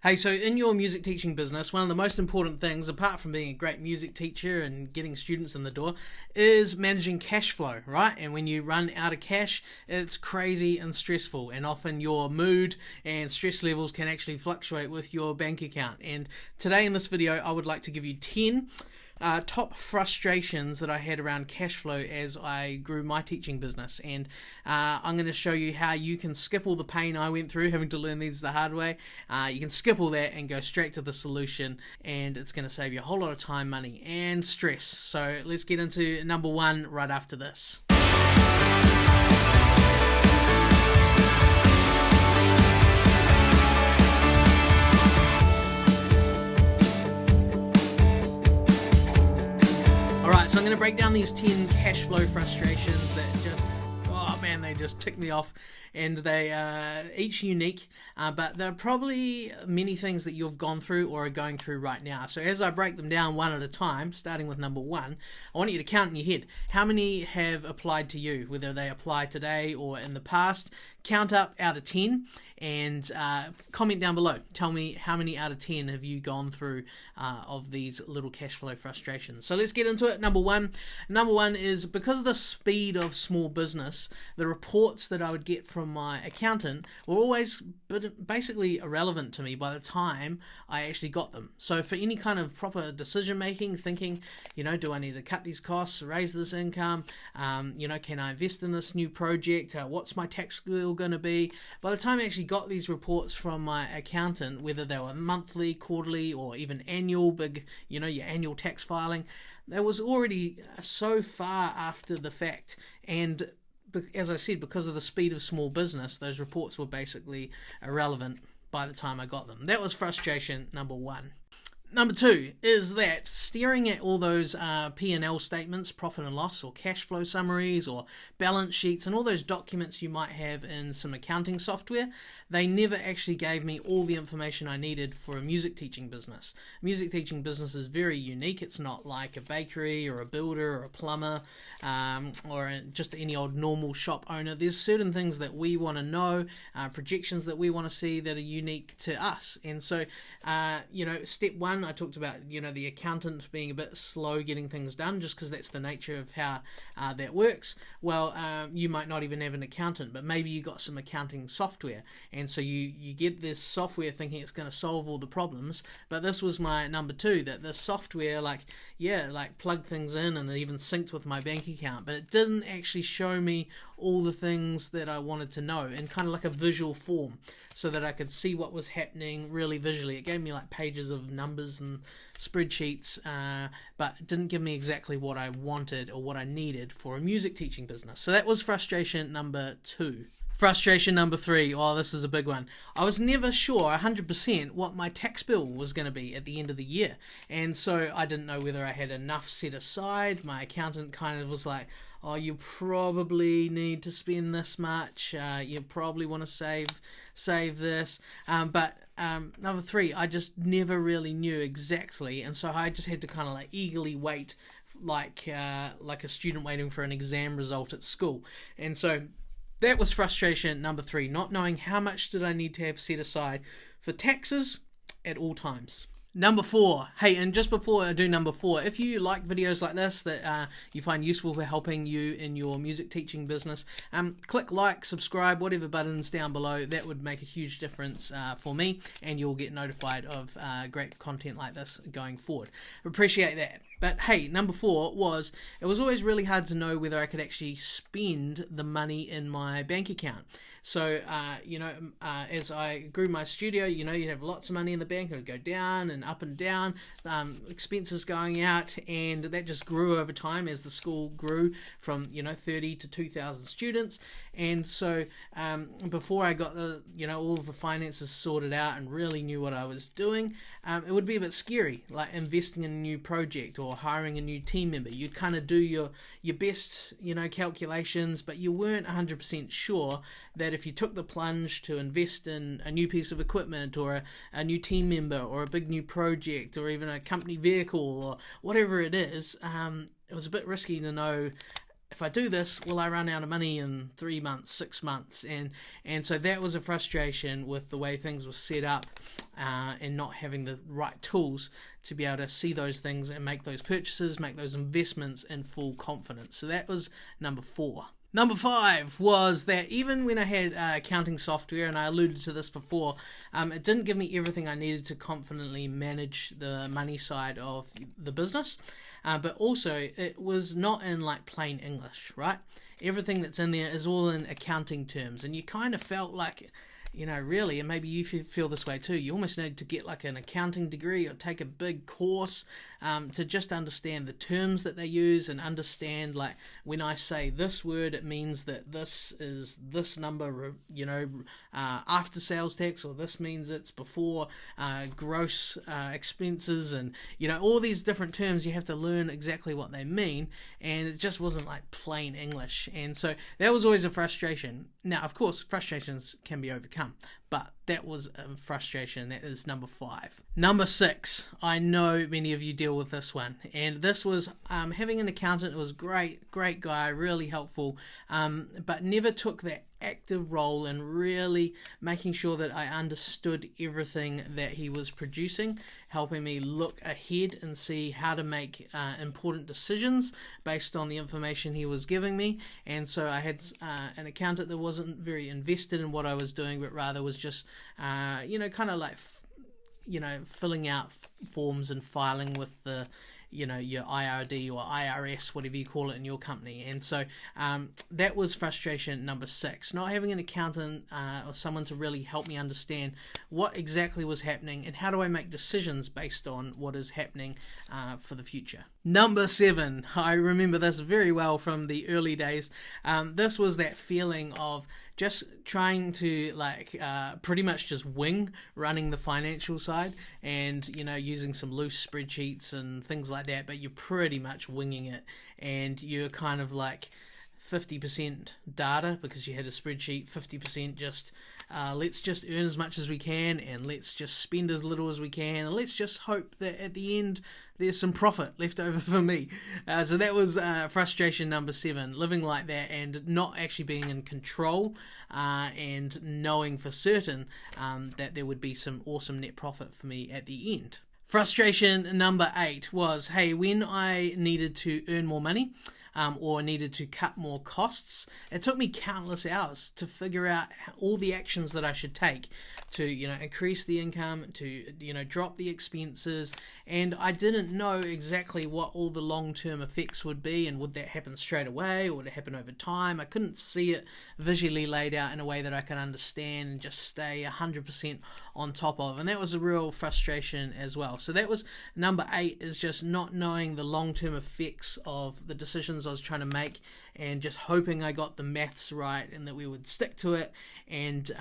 Hey, so in your music teaching business, one of the most important things, apart from being a great music teacher and getting students in the door, is managing cash flow, right? And when you run out of cash, it's crazy and stressful, and often your mood and stress levels can actually fluctuate with your bank account. And today in this video, I would like to give you 10 top frustrations that I had around cash flow as I grew my teaching business, and I'm going to show you how you can skip all the pain I went through having to learn these the hard way. You can skip all that and go straight to the solution, and it's going to save you a whole lot of time, money and stress. So let's get into number one right after this. So I'm going to break down these 10 cash flow frustrations that just, oh man, they just tick me off, and they are each unique, but there are probably many things that you've gone through or are going through right now. So as I break them down one at a time, starting with number one, I want you to count in your head how many have applied to you, whether they apply today or in the past. Count up out of 10 and comment down below. Tell me how many out of 10 have you gone through of these little cash flow frustrations. So let's get into it. Number one is, because of the speed of small business, the reports that I would get from my accountant were always basically irrelevant to me by the time I actually got them. So for any kind of proper decision making, thinking, do I need to cut these costs, raise this income, can I invest in this new project, what's my tax bill going to be? By the time I actually got these reports from my accountant, whether they were monthly, quarterly, or even annual, big, your annual tax filing, that was already so far after the fact. And as I said, because of the speed of small business, those reports were basically irrelevant by the time I got them. That was frustration number one. Number two is that staring at all those P&L statements, profit and loss, or cash flow summaries, or balance sheets, and all those documents you might have in some accounting software, they never actually gave me all the information I needed for a music teaching business. A music teaching business is very unique. It's not like a bakery or a builder or a plumber or just any old normal shop owner. There's certain things that we want to know, projections that we want to see that are unique to us. And so, step one, I talked about, the accountant being a bit slow getting things done, just because that's the nature of how that works. Well, you might not even have an accountant, but maybe you got some accounting software, and so you get this software thinking it's going to solve all the problems. But this was my number two, that the software plugged things in and it even synced with my bank account, but it didn't actually show me all the things that I wanted to know in kind of like a visual form, so that I could see what was happening really visually. It gave me like pages of numbers and spreadsheets, but it didn't give me exactly what I wanted or what I needed for a music teaching business. So that was frustration number two. Frustration number three, this is a big one. I was never sure 100% what my tax bill was going to be at the end of the year. And so I didn't know whether I had enough set aside. My accountant kind of was like, you probably need to spend this much. You probably want to save this. But number three, I just never really knew exactly. And so I just had to kind of eagerly wait like a student waiting for an exam result at school. And so that was frustration number three, not knowing how much did I need to have set aside for taxes at all times. Number four. Hey, and just before I do number four, if you like videos like this that you find useful for helping you in your music teaching business, click like, subscribe, whatever buttons down below. That would make a huge difference for me, and you'll get notified of great content like this going forward. Appreciate that. But hey, number four was, it was always really hard to know whether I could actually spend the money in my bank account. So, as I grew my studio, you'd have lots of money in the bank. It would go down and up and down, expenses going out, and that just grew over time as the school grew from, 30 to 2,000 students. And so, before I got all of the finances sorted out and really knew what I was doing, it would be a bit scary, like investing in a new project or hiring a new team member. You'd kind of do your best, calculations, but you weren't 100% sure that if you took the plunge to invest in a new piece of equipment or a new team member or a big new project or even a company vehicle or whatever it is, it was a bit risky to know if I do this, will I run out of money in 3 months, 6 months? And so that was a frustration with the way things were set up, and not having the right tools to be able to see those things and make those purchases, make those investments in full confidence. So that was number 4. Number 5 was that even when I had accounting software, and I alluded to this before, it didn't give me everything I needed to confidently manage the money side of the business. But also, it was not in like plain English, right? Everything that's in there is all in accounting terms, and you kind of felt like, really, and maybe you feel this way too, you almost need to get like an accounting degree or take a big course to just understand the terms that they use, and understand, like, when I say this word, it means that this is this number, after sales tax, or this means it's before gross expenses, and all these different terms. You have to learn exactly what they mean, and it just wasn't like plain English, and so that was always a frustration. Now, of course, frustrations can be overcome, but that was a frustration. That is number 5. Number 6, I know many of you deal with this one, and this was having an accountant. It was great guy, really helpful, but never took that active role in really making sure that I understood everything that he was producing, helping me look ahead and see how to make important decisions based on the information he was giving me. And so I had an accountant that wasn't very invested in what I was doing, but rather was just kind of like filling out forms and filing with the your IRD or IRS, whatever you call it in your company. And so that was frustration number 6, not having an accountant or someone to really help me understand what exactly was happening and how do I make decisions based on what is happening for the future. Number 7, I remember this very well from the early days. This was that feeling of just trying to pretty much just wing running the financial side, and using some loose spreadsheets and things like that, but you're pretty much winging it, and you're kind of like 50% data because you had a spreadsheet, 50% just let's just earn as much as we can, and let's just spend as little as we can, and let's just hope that at the end there's some profit left over for me. So that was frustration number 7, living like that and not actually being in control, and knowing for certain that there would be some awesome net profit for me at the end. Frustration number 8 was, hey, when I needed to earn more money, or needed to cut more costs, it took me countless hours to figure out all the actions that I should take to increase the income, to drop the expenses, and I didn't know exactly what all the long-term effects would be, and would that happen straight away or would it happen over time. I couldn't see it visually laid out in a way that I could understand and just stay 100% on top of, and that was a real frustration as well. So that was number 8, is just not knowing the long-term effects of the decisions I was trying to make, and just hoping I got the maths right and that we would stick to it, and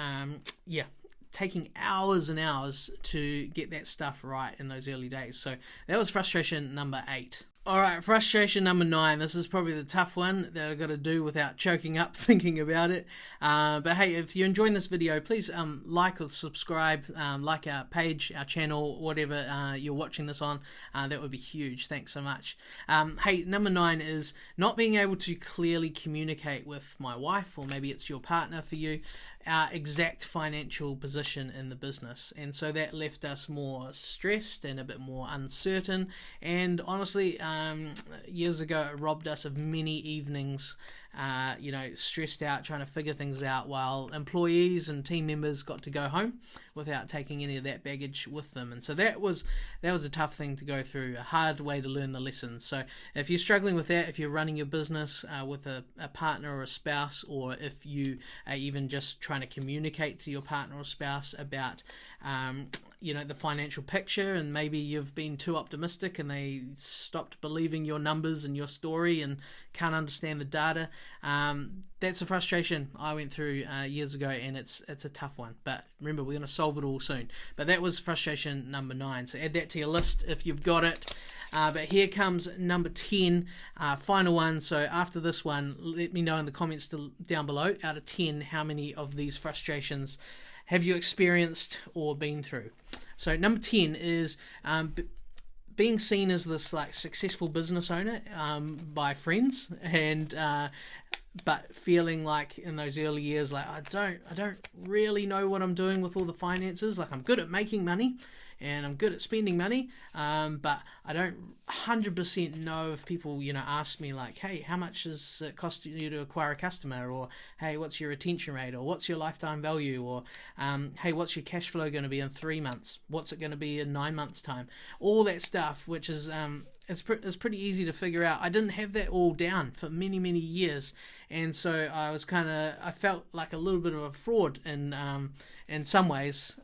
taking hours and hours to get that stuff right in those early days. So that was frustration number 8. Alright, frustration number 9. This is probably the tough one that I've got to do without choking up thinking about it. But hey, if you're enjoying this video, please like or subscribe, like our page, our channel, whatever you're watching this on. That would be huge. Thanks so much. Hey, number 9 is not being able to clearly communicate with my wife, or maybe it's your partner for you, our exact financial position in the business, and so that left us more stressed and a bit more uncertain, and honestly years ago it robbed us of many evenings stressed out trying to figure things out, while employees and team members got to go home without taking any of that baggage with them. And so that was a tough thing to go through, a hard way to learn the lessons. So if you're struggling with that, if you're running your business with a partner or a spouse, or if you are even just trying to communicate to your partner or spouse about the financial picture, and maybe you've been too optimistic and they stopped believing your numbers and your story and can't understand the data, that's a frustration I went through years ago, and it's a tough one. But remember, we're going to solve it all soon. But that was frustration number 9, so add that to your list if you've got it. But here comes number 10, final one. So after this one, let me know in the comments down below, out of 10, how many of these frustrations have you experienced or been through? So number 10 is being seen as this like successful business owner by friends, and but feeling like in those early years, like I don't really know what I'm doing with all the finances. Like I'm good at making money and I'm good at spending money, but I don't 100% know if people, ask me like, hey, how much does it cost you to acquire a customer? Or, hey, what's your retention rate? Or what's your lifetime value? Or, hey, what's your cash flow going to be in 3 months? What's it going to be in 9 months' time? All that stuff, which is it's pretty easy to figure out. I didn't have that all down for many, many years. And so I felt like a little bit of a fraud in some ways,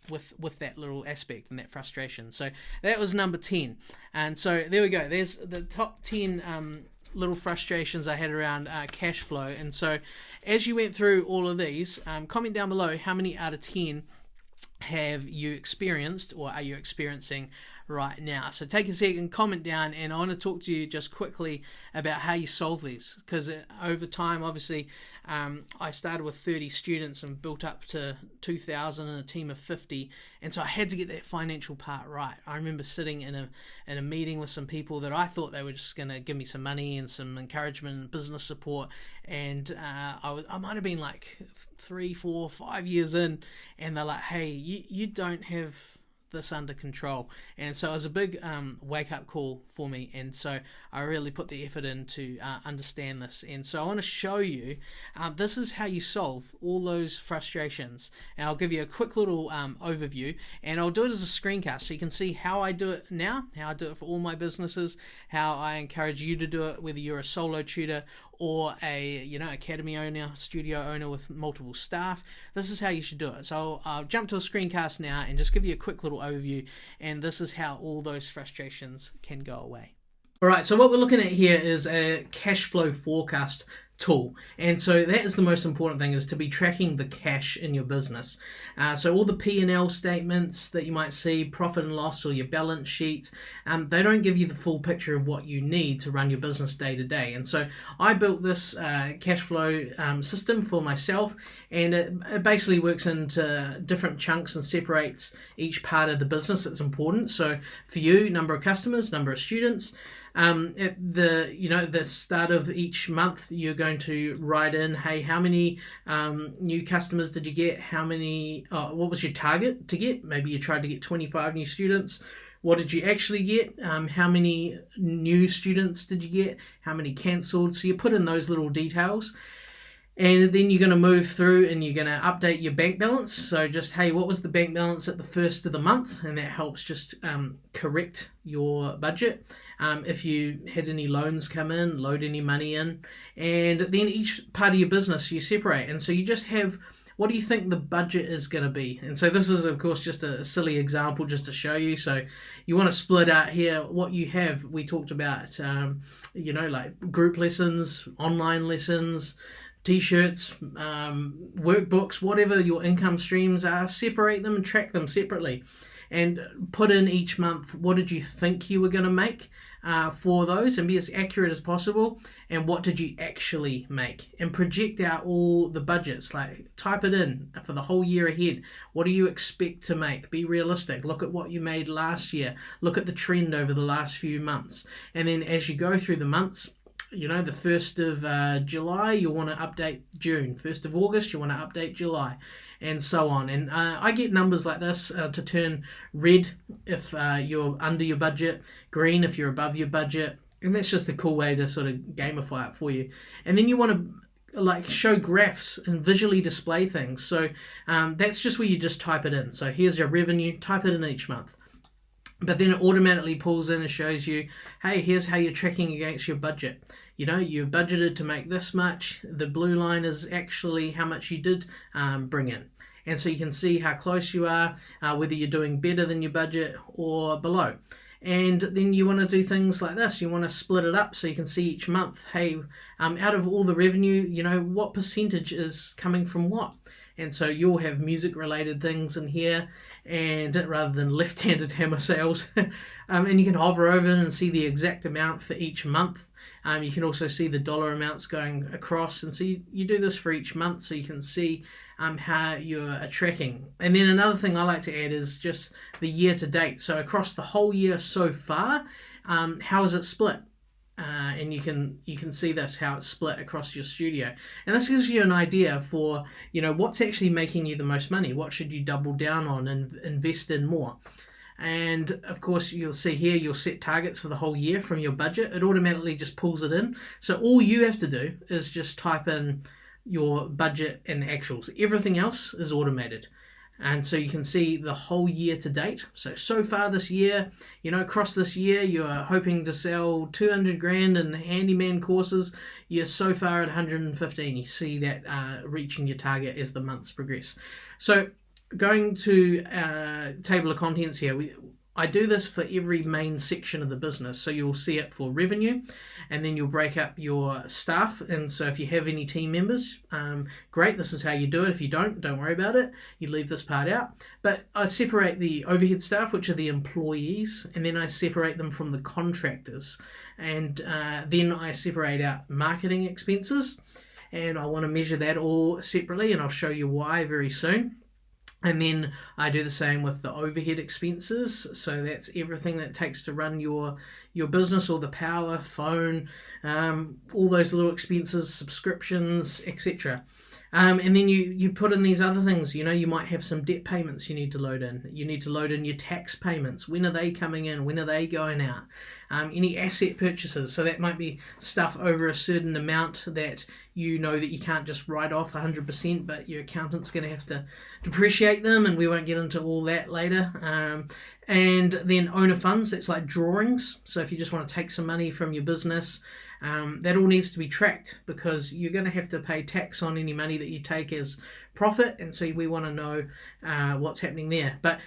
with that little aspect and that frustration. So that was number 10. And so there we go. There's the top 10 little frustrations I had around cash flow. And so as you went through all of these, comment down below how many out of 10 have you experienced or are you experiencing right now. So take a second, comment down, and I want to talk to you just quickly about how you solve these, because over time, obviously, I started with 30 students and built up to 2,000 and a team of 50, and so I had to get that financial part right. I remember sitting in a meeting with some people that I thought they were just going to give me some money and some encouragement and business support, and I might have been like 3, 4, 5 years in, and they're like, hey, you don't have this under control. And so it was a big wake-up call for me, and so I really put the effort in to understand this. And so I want to show you this is how you solve all those frustrations, and I'll give you a quick little overview, and I'll do it as a screencast so you can see how I do it now, how I do it for all my businesses, how I encourage you to do it, whether you're a solo tutor or a academy owner, studio owner with multiple staff. This is how you should do it. So I'll jump to a screencast now and just give you a quick little overview, and this is how all those frustrations can go away. Alright, so what we're looking at here is a cash flow forecast tool, and so that is the most important thing, is to be tracking the cash in your business. So all the P&L statements that you might see, profit and loss, or your balance sheets, they don't give you the full picture of what you need to run your business day to day. And so I built this cash flow system for myself, and it basically works into different chunks and separates each part of the business that's important. So for you, number of customers, number of students. At the start of each month, you're going to write in, hey, how many new customers did you get? How many? What was your target to get? Maybe you tried to get 25 new students. What did you actually get? How many new students did you get? How many cancelled? So you put in those little details. And then you're going to move through and you're going to update your bank balance. So just, hey, what was the bank balance at the first of the month? And that helps just correct your budget. If you had any loans come in, load any money in. And then each part of your business you separate. And so you just have, what do you think the budget is going to be? And so this is, of course, just a silly example just to show you. So you want to split out here what you have. We talked about, like group lessons, online lessons, T-shirts, workbooks, whatever your income streams are, separate them and track them separately. And put in each month, what did you think you were going to make for those, and be as accurate as possible. And what did you actually make? And project out all the budgets, like type it in for the whole year ahead. What do you expect to make? Be realistic. Look at what you made last year. Look at the trend over the last few months. And then as you go through the months, the 1st of July, you'll want to update June. 1st of August, you want to update July, and so on. And I get numbers like this to turn red if you're under your budget, green if you're above your budget. And that's just a cool way to sort of gamify it for you. And then you want to show graphs and visually display things. So that's just where you just type it in. So here's your revenue, type it in each month. But then it automatically pulls in and shows you, hey, here's how you're tracking against your budget. You've budgeted to make this much. The blue line is actually how much you did bring in. And so you can see how close you are, whether you're doing better than your budget or below. And then you want to do things like this. You want to split it up so you can see each month, hey, out of all the revenue, what percentage is coming from what? And so you'll have music related things in here, and rather than left-handed hammer sales, and you can hover over it and see the exact amount for each month. You can also see the dollar amounts going across, and so you do this for each month so you can see how you're tracking. And then another thing I like to add is just the year to date. So across the whole year so far, how is it split? And you can see this, how it's split across your studio, and this gives you an idea for what's actually making you the most money. What should you double down on and invest in more? And of course, you'll see here you'll set targets for the whole year from your budget. It automatically just pulls it in. So all you have to do is just type in your budget and the actuals. Everything else is automated. And so you can see the whole year to date. So far this year, across this year, you're hoping to sell 200 grand in handyman courses. You're so far at 115. You see that reaching your target as the months progress. So going to table of contents here, I do this for every main section of the business. So you'll see it for revenue, and then you'll break up your staff. And so if you have any team members, great, this is how you do it. If you don't worry about it. You leave this part out. But I separate the overhead staff, which are the employees, and then I separate them from the contractors. And then I separate out marketing expenses, and I want to measure that all separately, and I'll show you why very soon. And then I do the same with the overhead expenses. So that's everything that it takes to run your business, or the power, phone, all those little expenses, subscriptions, etc. And then you put in these other things. You might have some debt payments you need to load in. You need to load in your tax payments. When are they coming in? When are they going out? Any asset purchases. So that might be stuff over a certain amount that that you can't just write off 100%, but your accountant's going to have to depreciate them, and we won't get into all that later. And then owner funds, that's like drawings. So if you just want to take some money from your business, that all needs to be tracked, because you're going to have to pay tax on any money that you take as profit, and so we want to know what's happening there. But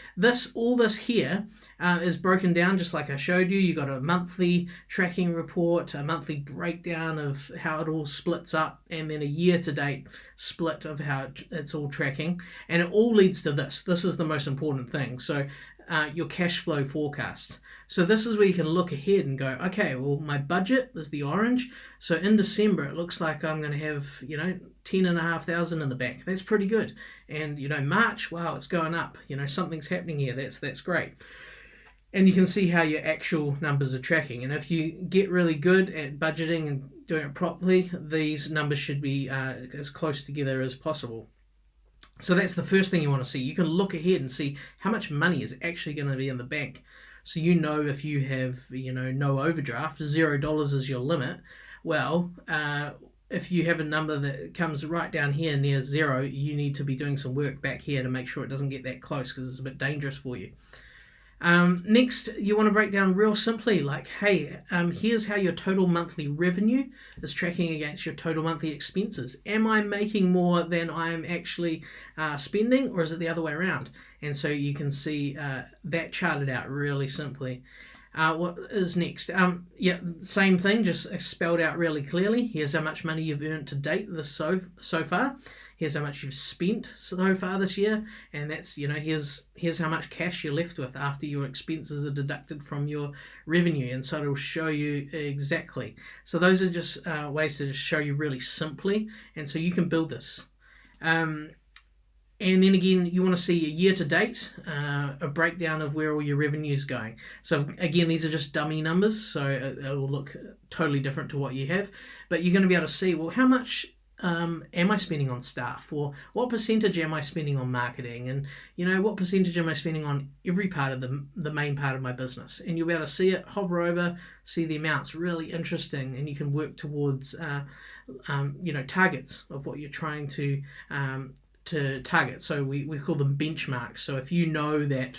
all this here is broken down just like I showed you. You got a monthly tracking report, a monthly breakdown of how it all splits up, and then a year-to-date split of how it's all tracking, and it all leads to this. This is the most important thing. So your cash flow forecast. So this is where you can look ahead and go, okay, well, my budget is the orange. So in December, it looks like I'm going to have, 10,500 in the bank. That's pretty good. And, March, wow, it's going up. Something's happening here. That's great. And you can see how your actual numbers are tracking. And if you get really good at budgeting and doing it properly, these numbers should be as close together as possible. So that's the first thing you want to see. You can look ahead and see how much money is actually going to be in the bank. So if you have, no overdraft, $0 is your limit. Well, if you have a number that comes right down here near zero, you need to be doing some work back here to make sure it doesn't get that close, because it's a bit dangerous for you. Next, you want to break down real simply, like, hey, here's how your total monthly revenue is tracking against your total monthly expenses. Am I making more than I am actually spending, or is it the other way around? And so you can see that charted out really simply. What is next? Same thing, just spelled out really clearly. Here's how much money you've earned to date so far. Here's how much you've spent so far this year, and that's, here's how much cash you're left with after your expenses are deducted from your revenue, and so it'll show you exactly. So those are just ways to just show you really simply, and so you can build this. And then again, you want to see a year-to-date, a breakdown of where all your revenue is going. So again, these are just dummy numbers, so it will look totally different to what you have, but you're going to be able to see, well, how much am I spending on staff, or what percentage am I spending on marketing, and what percentage am I spending on every part of the main part of my business. And you'll be able to see it, hover over, see the amounts. Really interesting, and you can work towards targets of what you're trying to target. So we call them benchmarks. So if you know that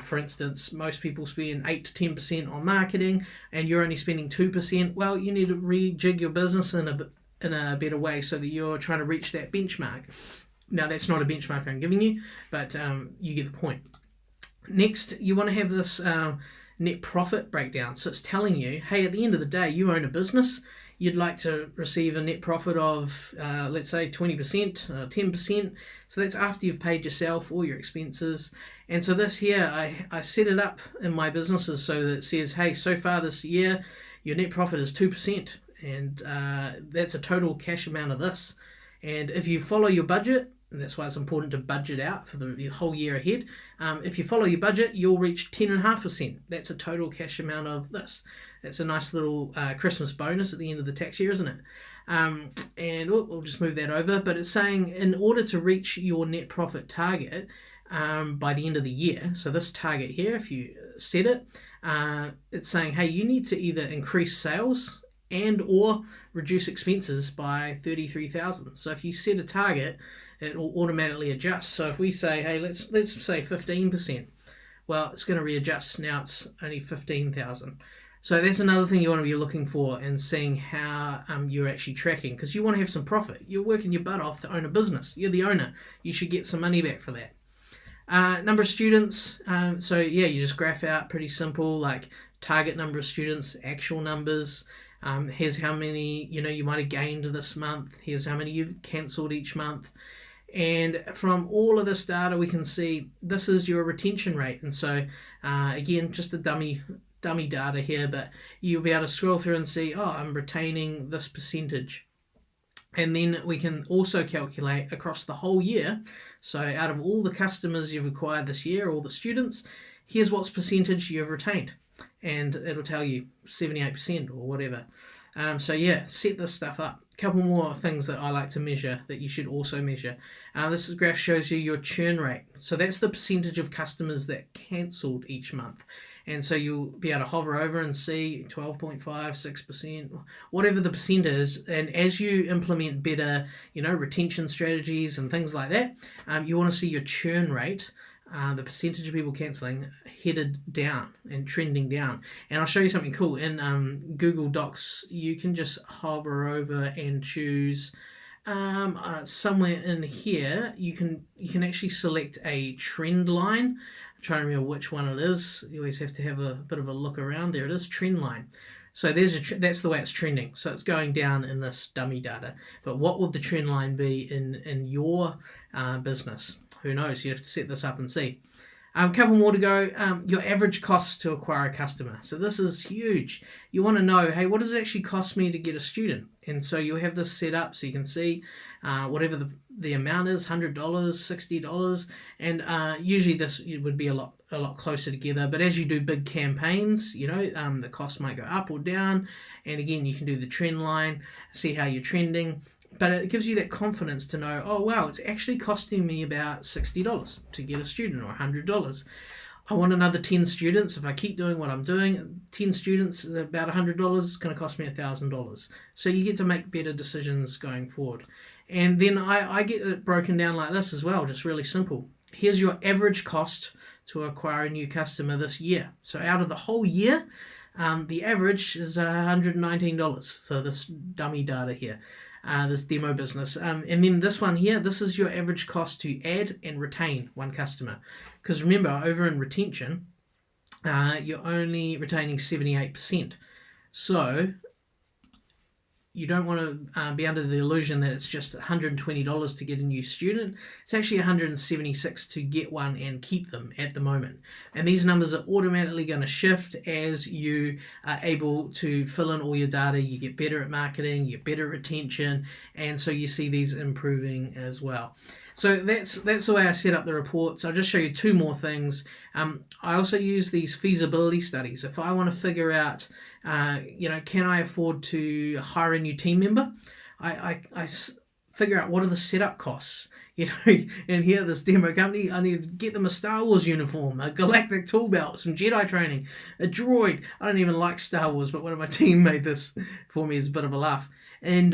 for instance, most people spend 8 to 10% on marketing and you're only spending 2%, well, you need to rejig your business in a better way so that you're trying to reach that benchmark. Now, that's not a benchmark I'm giving you, but you get the point. Next, you want to have this net profit breakdown. So it's telling you, hey, at the end of the day, you own a business. You'd like to receive a net profit of, let's say, 20%, 10%. So that's after you've paid yourself all your expenses. And so this here, I set it up in my businesses so that it says, hey, so far this year, your net profit is 2%. And that's a total cash amount of this. And if you follow your budget, And that's why it's important to budget out for the whole year ahead. If you follow your budget, you'll reach 10.5%. That's a total cash amount of this. That's a nice little Christmas bonus at the end of the tax year, isn't it? And we'll just move that over. But it's saying in order to reach your net profit target by the end of the year, so this target here, if you set it, it's saying, hey, you need to either increase sales and or reduce expenses by 33,000. So if you set a target, it will automatically adjust. So if we say, hey, let's say 15%, well, it's going to readjust. Now it's only 15,000. So that's another thing you want to be looking for and seeing how you're actually tracking, because you want to have some profit. You're working your butt off to own a business. You're the owner. You should get some money back for that. Number of students. So yeah, you just graph out, pretty simple, like target number of students, actual numbers. Here's how many you might have gained this month. Here's how many you cancelled each month. And from all of this data, we can see this is your retention rate. And so again, just a dummy data here, but you'll be able to scroll through and see, oh, I'm retaining this percentage. And then we can also calculate across the whole year. So out of all the customers you've acquired this year, all the students, here's what's percentage you've retained. And it'll tell you 78% or whatever. So yeah, set this stuff up. A couple more things that I like to measure that you should also measure. This graph shows you your churn rate. So that's the percentage of customers that cancelled each month. And so you'll be able to hover over and see 12.5, 6%, whatever the percent is. And as you implement better, retention strategies and things like that, you want to see your churn rate, the percentage of people cancelling, headed down and trending down. And I'll show you something cool. In Google Docs, you can just hover over and choose somewhere in here. You can actually select a trend line. I'm trying to remember which one it is. You always have to have a bit of a look around. There it is, trend line. So that's the way it's trending. So it's going down in this dummy data. But what would the trend line be in your business? Who knows? You have to set this up and see. A couple more to go. Your average cost to acquire a customer. So this is huge. You want to know, hey, what does it actually cost me to get a student? And so you'll have this set up so you can see whatever the amount is, $100, $60, and usually this would be a lot closer together. But as you do big campaigns, the cost might go up or down. And again, you can do the trend line, see how you're trending. But it gives you that confidence to know, oh, wow, it's actually costing me about $60 to get a student, or $100. I want another 10 students. If I keep doing what I'm doing, 10 students, about $100, it's going to cost me $1,000. So you get to make better decisions going forward. And then I get it broken down like this as well, just really simple. Here's your average cost to acquire a new customer this year. So out of the whole year, the average is $119 for this dummy data here. This demo business. And then this one here, this is your average cost to add and retain one customer. Because remember, over in retention, you're only retaining 78%. So you don't want to be under the illusion that it's just $120 to get a new student. It's actually $176 to get one and keep them at the moment. And these numbers are automatically going to shift as you are able to fill in all your data. You get better at marketing, you get better at retention, and so you see these improving as well. So that's the way I set up the reports. I'll just show you two more things. I also use these feasibility studies. If I want to figure out, can I afford to hire a new team member? I figure out what are the setup costs. And here, this demo company, I need to get them a Star Wars uniform, a galactic tool belt, some Jedi training, a droid. I don't even like Star Wars, but one of my team made this for me as a bit of a laugh. And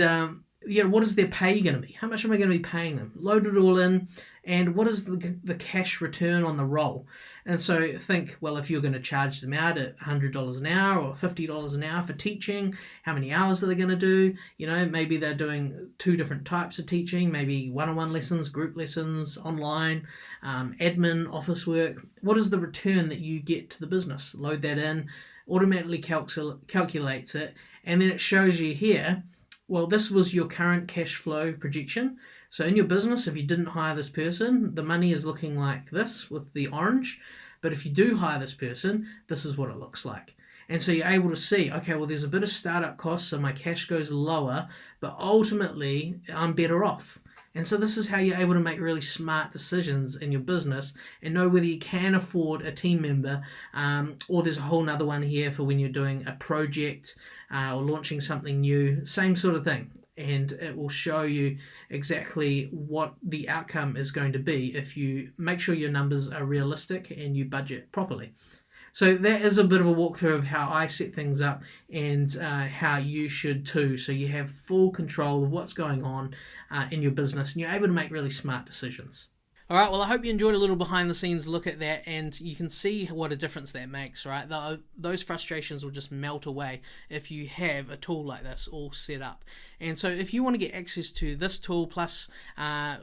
what is their pay going to be? How much am I going to be paying them? Load it all in, and what is the cash return on the role? And so think, well, if you're going to charge them out at $100 an hour or $50 an hour for teaching, how many hours are they going to do? Maybe they're doing two different types of teaching, maybe one-on-one lessons, group lessons, online, admin, office work. What is the return that you get to the business? Load that in, automatically calculates it, and then it shows you here, well, this was your current cash flow projection. So in your business, if you didn't hire this person, the money is looking like this with the orange. But if you do hire this person, this is what it looks like. And so you're able to see, okay, well, there's a bit of startup costs, so my cash goes lower, but ultimately I'm better off. And so this is how you're able to make really smart decisions in your business and know whether you can afford a team member, or there's a whole nother one here for when you're doing a project or launching something new, same sort of thing. And it will show you exactly what the outcome is going to be if you make sure your numbers are realistic and you budget properly. So that is a bit of a walkthrough of how I set things up, and how you should too. So you have full control of what's going on in your business, and you're able to make really smart decisions. All right, well, I hope you enjoyed a little behind the scenes look at that, and you can see what a difference that makes, right? Those frustrations will just melt away if you have a tool like this all set up. And so if you want to get access to this tool plus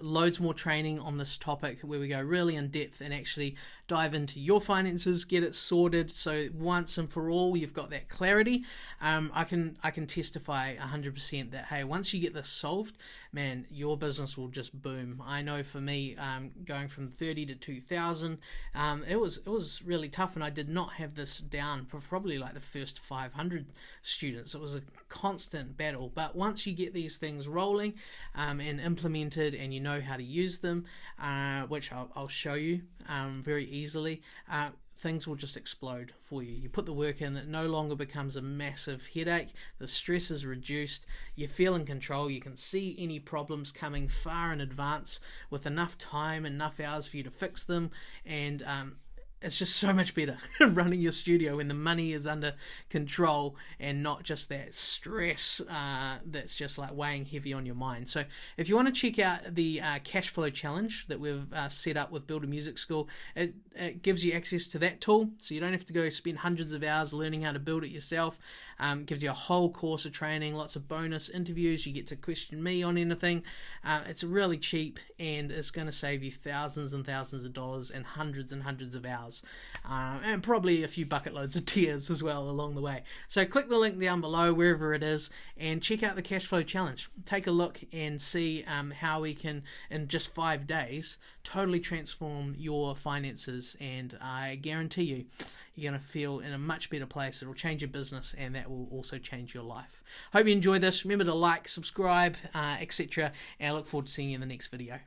loads more training on this topic where we go really in depth and actually dive into your finances, get it sorted, so once and for all you've got that clarity, I can testify 100% that, hey, once you get this solved, man, your business will just boom. I know for me, going from 30 to 2,000, it was really tough, and I did not have this down for probably like the first 500 students. It was a constant battle, but once you get these things rolling and implemented, and you know how to use them, which I'll show you very easily, things will just explode for you. You put the work in, it no longer becomes a massive headache, the stress is reduced, you feel in control, you can see any problems coming far in advance with enough time, enough hours for you to fix them, and it's just so much better running your studio when the money is under control and not just that stress that's just like weighing heavy on your mind. So if you want to check out the Cashflow challenge that we've set up with Build a Music School, it gives you access to that tool, so you don't have to go spend hundreds of hours learning how to build it yourself. Gives you a whole course of training, lots of bonus interviews, you get to question me on anything. It's really cheap, and it's going to save you thousands and thousands of dollars and hundreds of hours, and probably a few bucket loads of tears as well along the way. So click the link down below wherever it is and check out the Cashflow challenge. Take a look and see how we can, in just 5 days, totally transform your finances, and I guarantee you, you're going to feel in a much better place. It will change your business, and that will also change your life. Hope you enjoy this. Remember to like, subscribe, etc. And I look forward to seeing you in the next video.